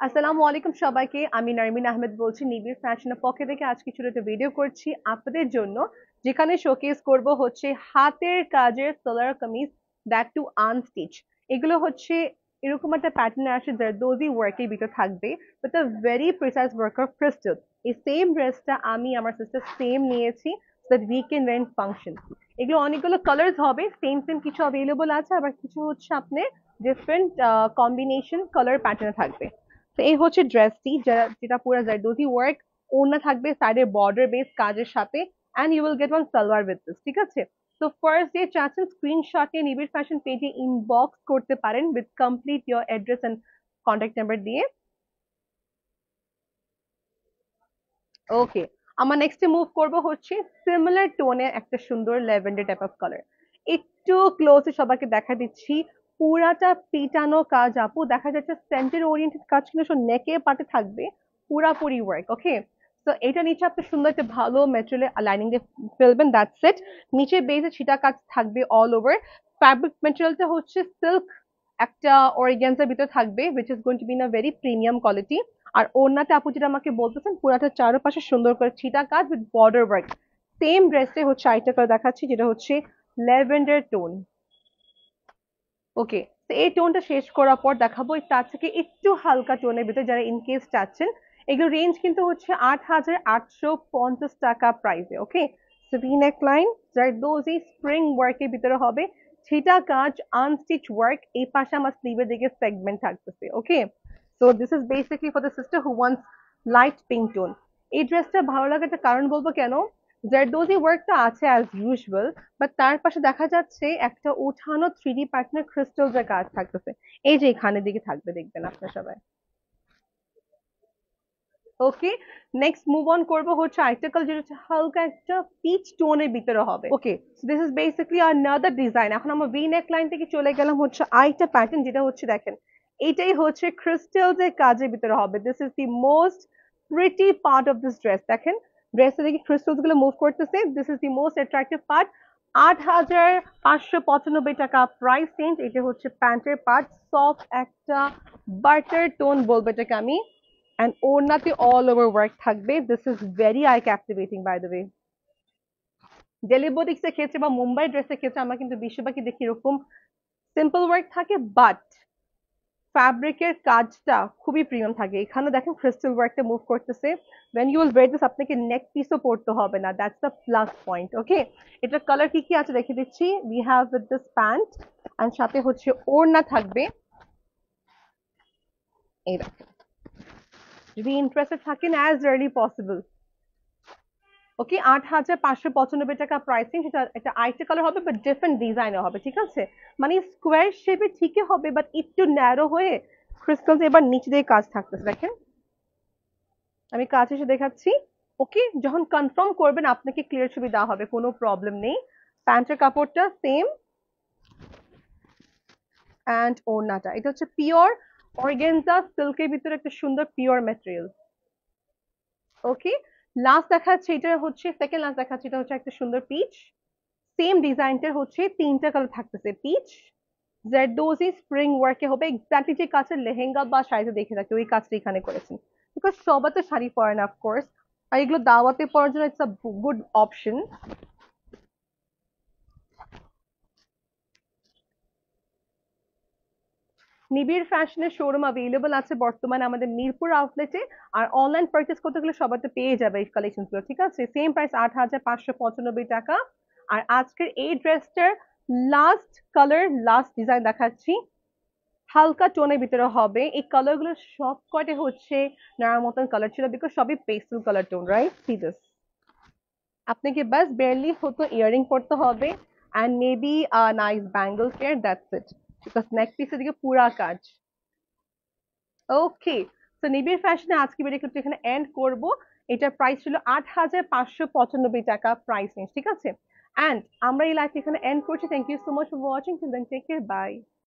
আসসালামু আলাইকুম সবাইকে। আমি নারমিন আহমেদ বলছি নিবিড় ফ্যাশনের পক্ষ থেকে। আজকে ছোট একটা ভিডিও করছি আপনাদের জন্য, যেখানে শোকেস করব হচ্ছে হাতের কাজের salwar kameez, that too unstitch. এগুলো হচ্ছে এরকম একটা প্যাটার্ন আসে জারদোজি ওয়ার্কের ভিতর থাকবে, with a very precise work of crystal. এই সেম ড্রেসটা আমি আমার সিস্টার সেম নিয়েছি, that we can wear in function. এগুলো অনেকগুলো কালার্স হবে, সেম সেম কিছু অ্যাভেলেবল আছে, আবার কিছু হচ্ছে আপনার ডিফারেন্ট কম্বিনেশন কালার প্যাটার্ন থাকবে। তো এই হচ্ছে ড্রেসটি, যেটা পুরো জারদোজি ওয়ার্ক। ওড়না থাকবে সাইডে বর্ডার বেস কাজের সাথে, and you will get one salwar with this, ঠিক আছে? তো ফার্স্ট যে চাচ্ছেন স্ক্রিনশটে নিবিড় ফ্যাশন পেজে ইনবক্স করতে পারেন with complete your address and contact number দিয়ে। ওকে, আমার নেক্সটে মুভ করব হচ্ছে সিমিলার টোনে একটা সুন্দর ল্যাভেন্ডার টাইপ অফ কালার। একটু ক্লোজে সবাইকে দেখা দিচ্ছি। পুরাটা পিটানো কাজ আপু, দেখা যাচ্ছে সেন্টার ওরিয়েন্টেড কাজ কিন্তু সব নেকে পাটে থাকবে, পুরাপুরি ওয়ার্ক। ওকে, তো এটা নিচে আপনি সুন্দর একটা ভালো মেটেরিয়ালে লাইনিং দিয়ে ফেলবেন, দ্যাটস ইট। নিচে বেজে ছিটা কাজ থাকবে অল ওভার। ফ্যাব্রিক মেটেরিয়ালটা হচ্ছে সিল্ক, একটা অর্গানজার ভিতরে থাকবে, which is going to be in a very premium quality। আর ওড়নাতে আপু যেটা আমাকে বলতেছেন, পুরাটা চারপাশে সুন্দর করে ছিটা কাজ উইথ বর্ডার ওয়ার্ক। সেম ড্রেসে হচ্ছে আরেকটা করে দেখাচ্ছি, যেটা হচ্ছে ল্যাভেন্ডার টোন। ওকে, তো এই টোনটা শেষ করার পর দেখাবো তার থেকে একটু হালকা টোনের ভিতরে, যারা ইন কেস চাচ্ছেন। এগুলো রেঞ্জ কিন্তু হচ্ছে 8,850 টাকা প্রাইসে। Okay, so V neck line zardozi spring ওয়ার্কের ভিতরে হবে, ছিটা কাজ আনস্টিচ ওয়ার্ক। এই পাশে আমার স্লিভের দিকে সেগমেন্ট থাকতেছে। Okay, so this is basically for the sister who wants light pink tone. এই ড্রেসটা ভালো লাগার একটা কারণ বলবো কেন। জারদোজি ওয়ার্কটা আছে অ্যাজ ইউজুয়াল, বাট তার পাশে দেখা যাচ্ছে একটা উঠানো 3D প্যাটার্নের ক্রিস্টালস এর কাজ থাকতেছে। এই যে এখানের দিকে থাকবে, দেখবেন আপনার সবাই। ওকে, নেক্সট মুভ অন করবো হচ্ছে আরেকটা কালার, যেটা হচ্ছে হালকা একটা পিচ টোনের ভিতরে হবে। Okay, this is basically another design. এখন আমরা ভি নেক লাইন থেকে চলে গেলাম হচ্ছে আরেকটা প্যাটার্ন, যেটা হচ্ছে দেখেন, এটাই হচ্ছে ক্রিস্টালস এর কাজের ভিতরে হবে। This is the most pretty part of this dress. দেখেন ড্রেসে দেখি ক্রিস্টালস গুলো মুভ করতেছে, this is the most attractive part. 8,595 টাকা প্রাইস রেঞ্জ। এটা হচ্ছে প্যান্টের পার্ট, সফট একটা বাটার টোন বলবো এটাকে আমি। অ্যান্ড ওড়নাতে অল ওভার ওয়ার্ক থাকবে। This is very eye captivating by the way. Daily boutiques এর ক্ষেত্রে বা মুম্বাই ড্রেসের ক্ষেত্রে আমরা কিন্তু বেশিরভাগই দেখি এরকম সিম্পল ওয়ার্ক থাকে, বাট ফ্যাব্রিকের কাজটা খুবই প্রিমিয়াম থাকে। এখানে দেখেন ক্রিস্টাল ওয়ার্কটা মুভ করতেছে। when you will wear this আপনাকে নেক পিসও পরতে হবে না, that's the plus point. Okay, এটার কালার কি কি আছে দেখে দিচ্ছি। We have with this pant, and সাথে হচ্ছে ওড়না থাকবে। এই দেখেন, যদি ইন্টারেস্টেড থাকেন অ্যাজ আর্লি পসিবল। ওকে, 8,595 টাকা প্রাইসিং। সেটা একটা আইটা কালার হবে, বাট ডিফারেন্ট ডিজাইনে হবে, ঠিক আছে? মানে স্কোয়ার শেপে ঠিকই হবে, বাট একটু ন্যারো হয়ে ক্রিস্টালস এবার নিচে দিয়ে কাজ থাকতেছে। দেখেন আমি কাজ এসে দেখাচ্ছি। ওকে, যখন কনফার্ম করবেন আপনাকে ক্লিয়ার ছবি দেওয়া হবে, কোনো প্রবলেম নেই। প্যান্টের কাপড়টা সেম, অ্যান্ড ওড়নাটা এটা হচ্ছে পিওর অর্গানজা সিল্কের ভিতরে একটা সুন্দর পিওর ম্যাটেরিয়াল। ওকে, লাস্ট দেখাচ্ছে, এটা হচ্ছে সেকেন্ড লাস্ট দেখাচ্ছে, এটা হচ্ছে একটা সুন্দর পিচ। সেম ডিজাইনটার হচ্ছে তিনটা কালার থাকতেছে, পিচ জারদোজি স্প্রিং ওয়ার্কে হবে। এক্স্যাক্টলি যে কাজের লেহেঙ্গা বা শাড়িতে দেখে থাকি, ওই কাজটা এখানে করেছেন। বিকজ সবাই তো শাড়ি পরে না অফকোর্স, আর এগুলো দাওয়াতে পরার জন্য ইটস আ গুড অপশন। নিবিড় ফ্যাশনের শোরুম অ্যাভেলেবল আছে বর্তমানে আমাদের মিরপুর আউটলেটে। আর অনলাইন পারচেস করতে গেলে সবাই তো পেয়ে যাবে এই কালেকশন গুলো, ঠিক আছে? সেম প্রাইস 8,595 টাকা। আর আজকের এই ড্রেসটার লাস্ট কালার, লাস্ট ডিজাইন দেখাচ্ছি, হালকা টোনের ভিতরে হবে। এই কালার গুলো সব কয়টা হচ্ছে নেওয়ার মতন কালার ছিল, বিকজ সবই pastel colour tone, right? See this, আপনাকে বাস বেয়ারলি হতো ইয়ারিং পড়তে হবে, and maybe nice bangle care, that's it. Because neck পিসের দিকে পুরা কাজ। ওকে, তো নিবিড় ফ্যাশনে আজকে ভিডিও ক্লিপটা এখানে এন্ড করব। এটার প্রাইস ছিল 8,595 টাকা প্রাইস রেঞ্জ, ঠিক আছে? অ্যান্ড আমরা এই লাইভ এখানে এন্ড করছি। Thank you so much for watching. Till then take care, by.